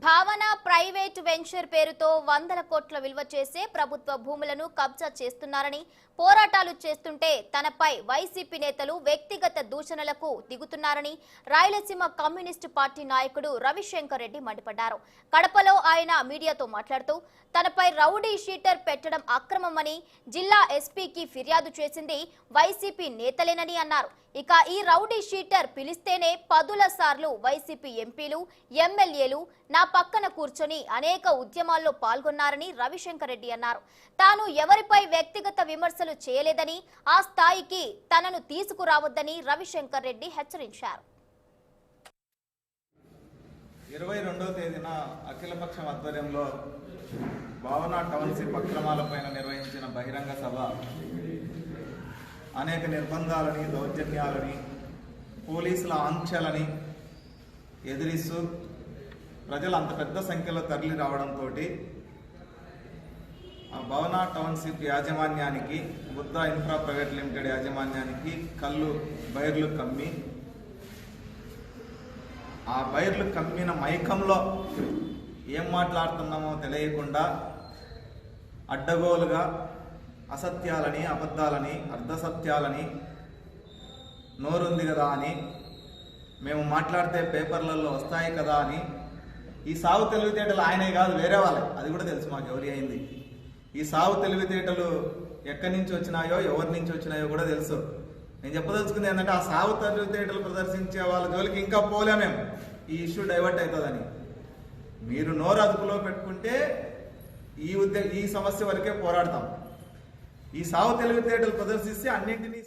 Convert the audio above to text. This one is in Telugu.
భావన ప్రైవేట్ వెంచర్ పేరుతో వందల కోట్ల విలువ చేసే ప్రభుత్వ భూములను కబ్జా చేస్తున్నారని పోరాటాలు చేస్తుంటే తనపై వైసీపీ నేతలు వ్యక్తిగత దూషణలకు దిగుతున్నారని రాయలసీమ కమ్యూనిస్టు పార్టీ నాయకుడు రవిశంకర్ రెడ్డి మండిపడ్డారు. కడపలో ఆయన మీడియాతో మాట్లాడుతూ తనపై రౌడీ షీటర్ పెట్టడం అక్రమమని జిల్లా ఎస్పీకి ఫిర్యాదు చేసింది వైసీపీ నేతలేనని అన్నారు. ఇక ఈ రౌడీ షీటర్ పిలిస్తేనే పదుల సార్లు వైసీపీ ఎంపీలు ఎమ్మెల్యేలు నా పక్కన కూర్చొని అనేక ఉద్యమాల్లో పాల్గొన్నారని రవిశంకర్ రెడ్డి అన్నారు. తాను ఎవరిపై వ్యక్తిగత విమర్శలు చేయలేదని ఆ స్థాయికి తనను తీసుకురావద్దని రవిశంకర్ రెడ్డి హెచ్చరించారు. 22వ తేదీన అఖిలపక్షం ఆధ్వర్యంలో భావన టౌన్షిప్ అక్రమాలపైన నిర్వహించిన బహిరంగ సభ అనేక నిర్బంధాలని, దౌర్జన్యాలని, పోలీసుల ఆంక్షలని ఎదిరిస్తూ ప్రజలు అంత పెద్ద సంఖ్యలో తరలి రావడంతో ఆ భావన టౌన్షిప్ యాజమాన్యానికి, బుద్ధ ఇన్ఫ్రా ప్రైవేట్ లిమిటెడ్ యాజమాన్యానికి బైర్లు కమ్మి, ఆ బైర్లు కమ్మిన మైకంలో ఏం మాట్లాడుతున్నామో తెలియకుండా అడ్డగోలుగా అసత్యాలని, అబద్ధాలని, అర్ధసత్యాలని, నోరుంది కదా అని, మేము మాట్లాడితే పేపర్లలో వస్తాయి కదా అని, ఈ సాగు తెలివితేటలు ఆయనే కాదు వేరే వాళ్ళే, అది కూడా తెలుసు మాకు ఎవరి అయింది. ఈ సాగు తెలివితేటలు ఎక్కడి నుంచి వచ్చినాయో, ఎవరి నుంచి వచ్చినాయో కూడా తెలుసు. నేను చెప్పదలుచుకుంది ఏంటంటే ఆ సాగు తెలివితేటలు ప్రదర్శించే వాళ్ళ జోలికి ఇంకా పోలే మేము, ఈ ఇష్యూ డైవర్ట్ అవుతుందని. మీరు నోరు అదుపులో పెట్టుకుంటే ఈ సమస్య వరకే పోరాడతాం. ఈ సాగు తెలివితేటలు ప్రదర్శిస్తే అన్నింటినీ